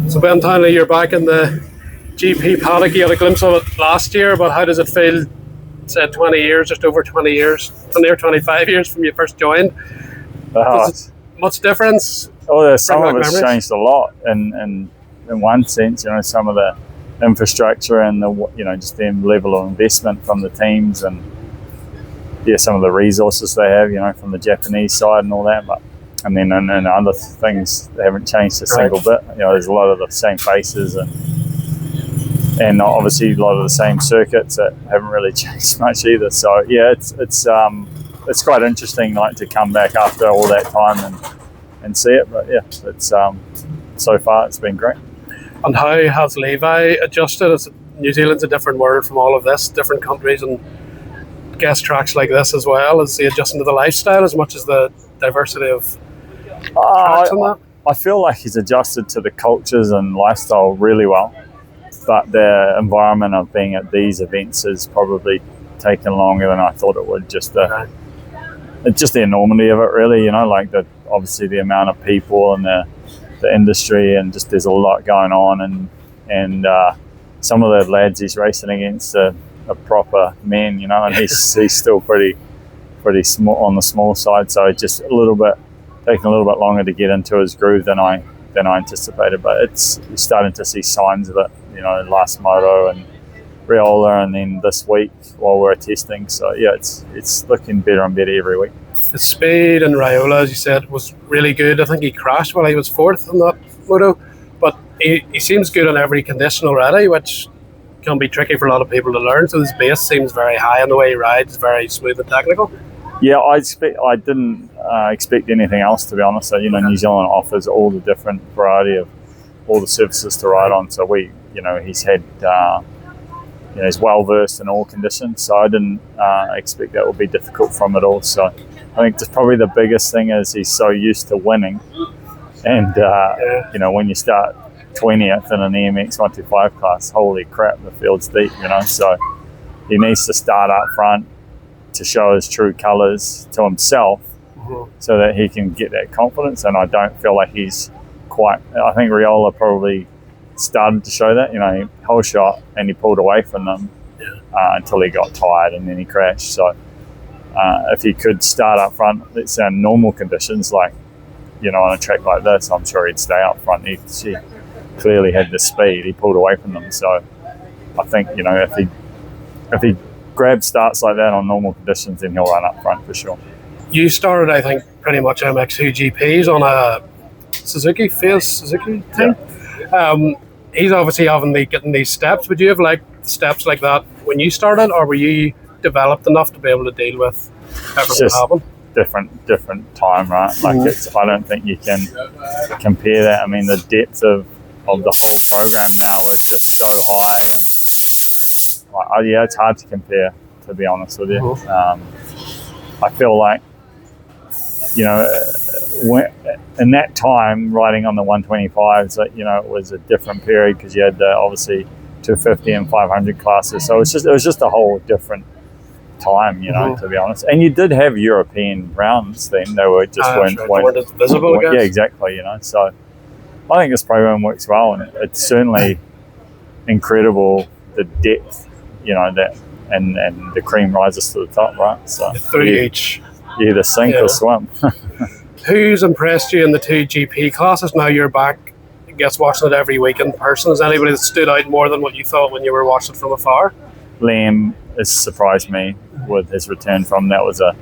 So Ben Townley, you're back in the GP paddock. You had a glimpse of it last year, but how does it feel, say 20 years, just over 20 years, near 25 years from you first joined? Much difference? Oh, some of it's changed a lot in one sense, you know, some of the infrastructure and the, you know, just the level of investment from the teams and some of the resources they have, you know, from the Japanese side and all that, but and then and other things they haven't changed a single bit. You know, there's a lot of the same faces and obviously a lot of the same circuits that haven't really changed much either. So yeah, it's quite interesting, like, to come back after all that time and see it. But yeah, it's so far it's been great. And how has Levi adjusted? New Zealand's a different world from all of this, different countries and guest tracks like this as well. Is he adjusting to the lifestyle as much as the diversity of tracks and that? I feel like he's adjusted to the cultures and lifestyle really well, but the environment of being at these events has probably taken longer than I thought it would. Just the enormity of it, really. You know, like obviously the amount of people and the industry, and just there's a lot going on, and some of the lads he's racing against are proper men, you know, and he's still pretty small on the small side, so just taking a little bit longer to get into his groove than I anticipated. But you're starting to see signs of it, you know, last moto and Riola, and then this week while we're testing. So yeah, it's looking better and better every week. The speed in Riola, as you said, was really good. I think he crashed while he was fourth in that moto, but he seems good on every condition already, which can be tricky for a lot of people to learn. So his base seems very high, and the way he rides is very smooth and technical. Yeah, I didn't expect anything else, to be honest. So, you know, New Zealand offers all the different variety of all the surfaces to ride on. So he's had, he's well versed in all conditions. So I didn't expect that would be difficult from it all. So I think just probably the biggest thing is he's so used to winning, and you know, when you start 20th in an EMX 125 class, holy crap, the field's deep, you know. So he needs to start up front to show his true colours to himself, so that he can get that confidence. And I don't feel like he's quite, I think Riola probably started to show that, you know, he whole shot and he pulled away from them until he got tired and then he crashed. So if he could start up front, let's say in normal conditions, like, you know, on a track like this, I'm sure he'd stay up front. He clearly had the speed, he pulled away from them. So I think, you know, if he grabs starts like that on normal conditions, then he'll run up front for sure. You started, I think, pretty much MXGPs on a Suzuki team. Yeah. He's obviously getting these steps. Would you have like steps like that when you started, or were you developed enough to be able to deal with everything that happened? Different time, right? Like I don't think you can compare that. I mean, the depth of the whole program now is just so high, and it's hard to compare, to be honest with you. I feel like, you know, in that time riding on the 125s, you know, it was a different period because you had obviously 250 and 500 classes, so it was just a whole different time, you know, to be honest. And you did have European rounds then; they were just weren't as visible. I guess. Yeah, exactly. You know, so I think this program works well, and it's certainly incredible the depth, you know, that and the cream rises to the top, right? So each. You either sink or swim. Who's impressed you in the two GP classes? Now you're back, I guess, watching it every week in person. Is anybody that stood out more than what you thought when you were watching it from afar? Liam has surprised me with his return from that was a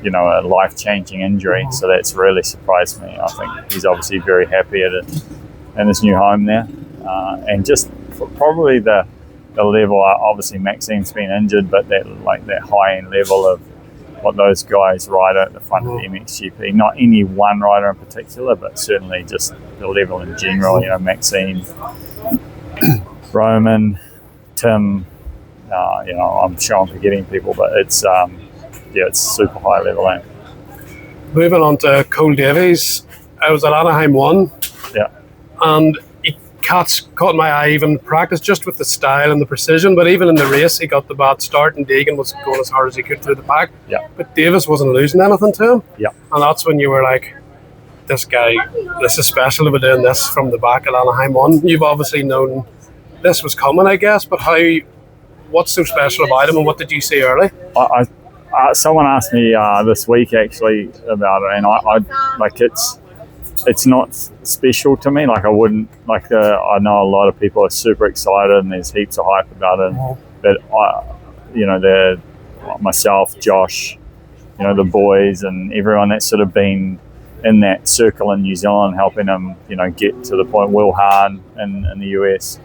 life-changing injury, so that's really surprised me. I think he's obviously very happy in his new home there, and just probably the level. Obviously, Maxine's been injured, but that high-end level of what those guys ride at the front of the MXGP. Not any one rider in particular, but certainly just the level in general. You know, Maxine, Roman, Tim. You know, I'm sure I'm forgetting people, but it's super high level. Moving on to Cole Davies, I was at Anaheim 1. Yeah. And he caught my eye even in practice, just with the style and the precision, but even in the race he got the bad start and Deegan was going as hard as he could through the pack. Yeah. But Davis wasn't losing anything to him. Yeah. And that's when you were like, this guy, this is special about doing this from the back at Anaheim 1. You've obviously known this was coming, I guess, but what's so special about him, and what did you see early? Someone asked me this week actually about it, and I like it's not special to me. Like I wouldn't like I know a lot of people are super excited and there's heaps of hype about it, but myself, Josh, the boys and everyone that's sort of been in that circle in New Zealand helping him, get to the point. Will Hahn in the US,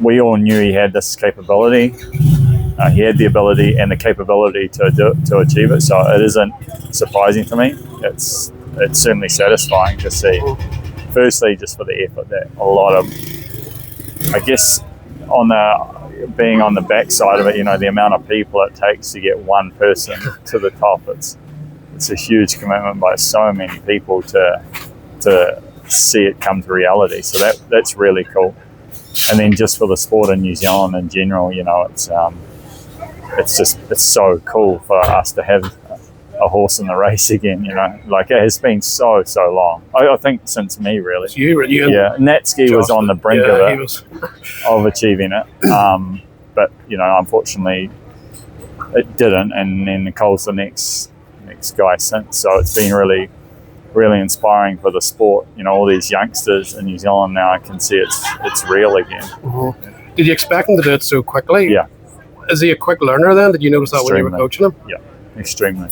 we all knew he had this capability. He had the ability and the capability to achieve it. So it isn't surprising to me. It's certainly satisfying to see. Firstly, just for the effort that a lot of, I guess, being on the backside of it, the amount of people it takes to get one person to the top. It's a huge commitment by so many people to see it come to reality. So that's really cool. And then just for the sport in New Zealand in general, it's so cool for us to have a horse in the race again. Like it has been so long. I think since me really. You Natsuki was on the brink of achieving it, but unfortunately it didn't. And then Cole's the next guy since. So it's been really, really inspiring for the sport. All these youngsters in New Zealand now, I can see it's real again. Mm-hmm. Did you expect him to do it so quickly? Yeah. Is he a quick learner then? Did you notice that Extremely. when you were coaching him? Yeah, extremely.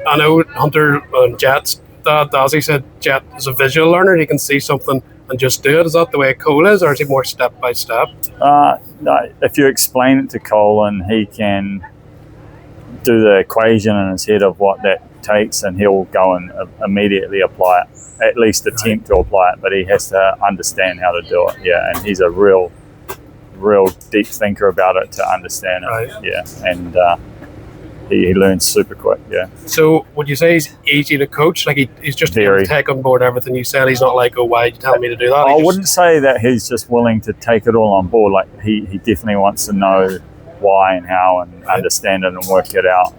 I know Hunter and Jet's dad, Dazzy, said Jet is a visual learner. He can see something and just do it. Is that the way Cole is, or is he more step by step? No, if you explain it to Cole and he can do the equation in his head of what that takes, and he'll go and immediately apply it, at least attempt to apply it, but he has to understand how to do it. Yeah, and he's a real deep thinker about it to understand it. Right. Yeah, and he learns super quick. Yeah. So would you say he's easy to coach? Like he's just able to take on board everything you said? He's not like, oh, why are you telling me to do that? I wouldn't say that he's just willing to take it all on board. Like he definitely wants to know why and how and understand it and work it out,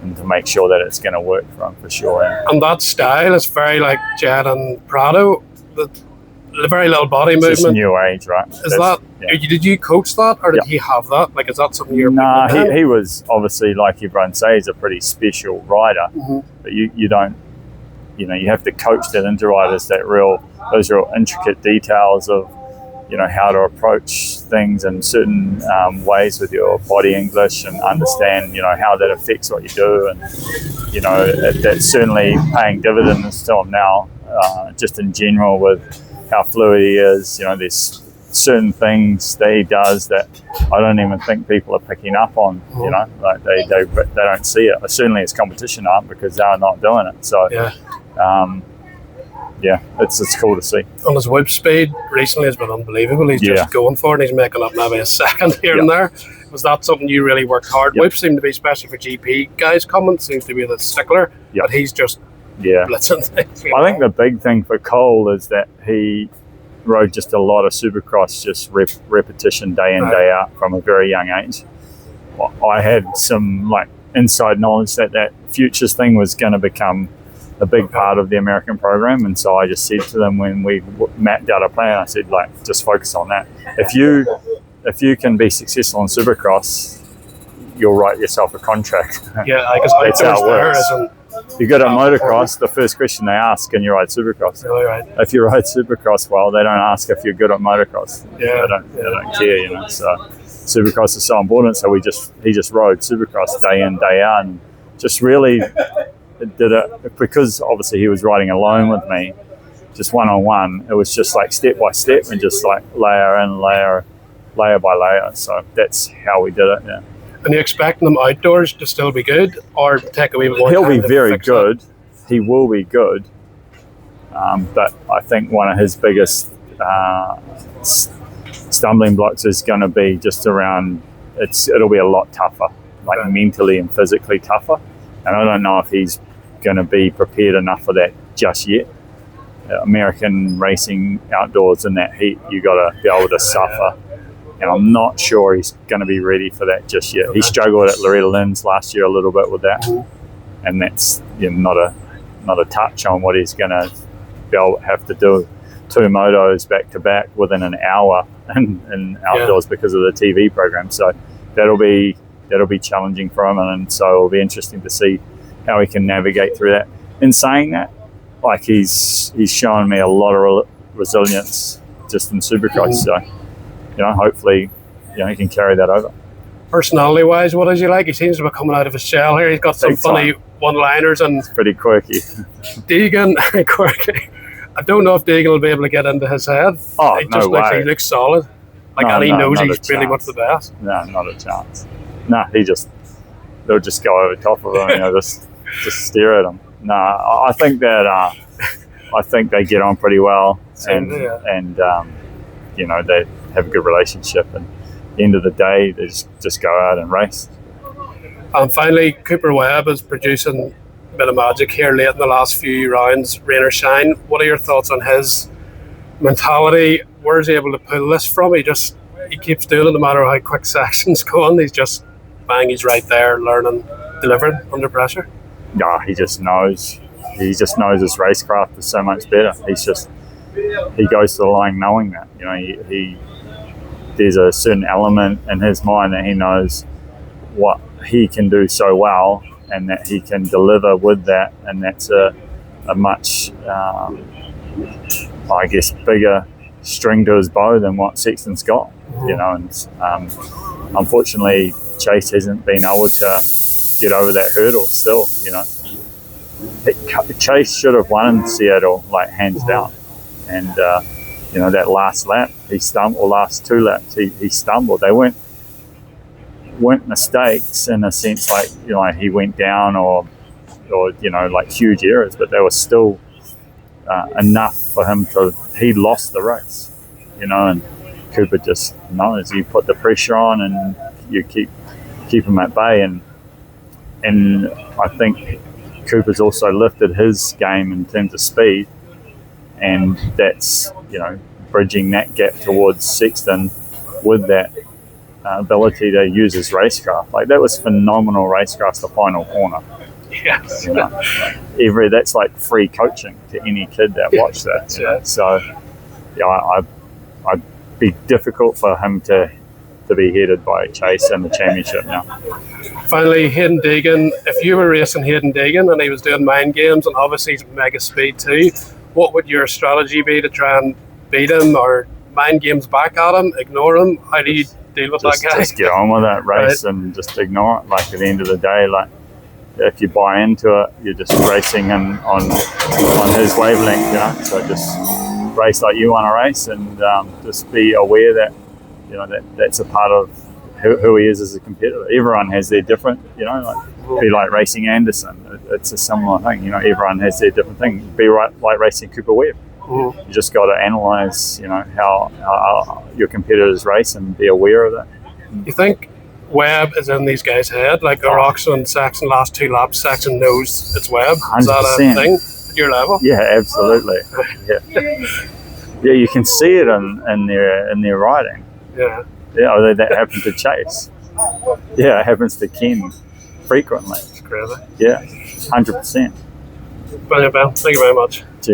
and to make sure that it's going to work for him for sure. And that style is very like Jet and Prado. The very little body movement. Just new age, right? Did you coach that, or did he have that? Like, is that something you're? Nah, he was obviously, like everyone says, a pretty special rider. Mm-hmm. But you don't, you have to coach that into riders those real intricate details of, how to approach things in certain ways with your body English, and understand, how that affects what you do, and that's certainly paying dividends to him now, just in general with how fluid he is. There's certain things that he does that I don't even think people are picking up on. Like they don't see it. Certainly his competition aren't, because they're not doing it. So it's cool to see. On his whip speed recently has been unbelievable. He's just going for it. He's making up maybe a second here and there. Was that something you really worked hard? Whips seem to be, especially for GP guys coming, seems to be the stickler. But he's just blitzing things. I think the big thing for Cole is that he rode just a lot of Supercross, just repetition day in, day out from a very young age. I had some inside knowledge that futures thing was going to become a big part of the American program, and so I just said to them when we mapped out a plan, I said, just focus on that. If you can be successful in Supercross, you'll write yourself a contract. Yeah, I guess that's how it works. If you go to motocross, the first question they ask, can you ride Supercross? Really, right. If you ride Supercross well, they don't ask if you're good at motocross. They don't care, So Supercross is so important. So he just rode Supercross day in, day out, and just really did it because obviously he was riding alone with me, just one-on-one. It was just step by step and just layer in layer by layer. So that's how we did it. Yeah. And you expecting them outdoors to still be good, or take a wee bit more time? He'll be very good. He will be good. But I think one of his biggest stumbling blocks is going to be just around. It'll be a lot tougher, mentally and physically tougher. And I don't know if he's going to be prepared enough for that just yet. American racing outdoors in that heat, you got to be able to suffer. And I'm not sure he's going to be ready for that just yet. He struggled at Loretta Lynn's last year a little bit with that. And that's not a touch on what he's going to have to do 2 motos back to back within an hour in outdoors because of the TV program. So that'll be challenging for him, and so it'll be interesting to see how he can navigate through that. In saying that, like he's shown me a lot of resilience just in Supercross. So hopefully he can carry that over. Personality wise, what is he like? He seems to be coming out of his shell here. He's got some funny one-liners and it's pretty quirky. Deegan quirky. I don't know if Deegan will be able to get into his head. Oh, he just looks solid. And he knows he's pretty much the best. No, not a chance. No, they'll just go over top of him, just stare at him. No, I think that I think they get on pretty well, and they have a good relationship. And at the end of the day, they just go out and race. And finally, Cooper Webb is producing a bit of magic here late in the last few rounds, rain or shine. What are your thoughts on his mentality? Where is he able to pull this from? He keeps doing it no matter how quick sections go on. He's just bang, he's right there learning, delivering under pressure. Yeah, he just knows. He just knows his racecraft is so much better. He goes to the line knowing that. There's a certain element in his mind that he knows what he can do so well, and that he can deliver with that, and that's a much bigger string to his bow than what Sexton's got. And unfortunately Chase hasn't been able to get over that hurdle still. Chase should have won in Seattle, hands down, and that last lap he stumbled, or last 2 laps he stumbled. They weren't mistakes in a sense, he went down or huge errors, but they were still enough for him he lost the race, and Cooper just knows you put the pressure on and you keep him at bay, and I think Cooper's also lifted his game in terms of speed, and that's bridging that gap towards Sexton with that ability to use his racecraft. That was phenomenal racecraft, the final corner. Yes. That's like free coaching to any kid that watched that. So I'd be difficult for him to be headed by Chase in the championship now. Finally, Hayden Deegan, if you were racing Hayden Deegan and he was doing mind games, and obviously he's mega speed too, what would your strategy be to try and beat him, or mind games back at him, ignore him? How do you deal with that guy? Just get on with that race, right, and just ignore it. At the end of the day, if you buy into it, you're just racing him on his wavelength, so just race like you want to race, and just be aware that that's a part of who he is as a competitor. Everyone has their different, be like racing Anderson. It's a similar thing, everyone has their different thing. Be like racing Cooper Webb. You just got to analyse, how your competitors race and be aware of that. You think Webb is in these guys' head? Arco and Saxon last 2 laps, Saxon knows it's Webb. 100%. Is that a thing at your level? Yeah, absolutely. Yeah, you can see it in their riding. Yeah. Yeah, that happened to Chase. Yeah, it happens to Ken frequently. It's crazy. Yeah, 100%. Brilliant, Ben. Thank you very much.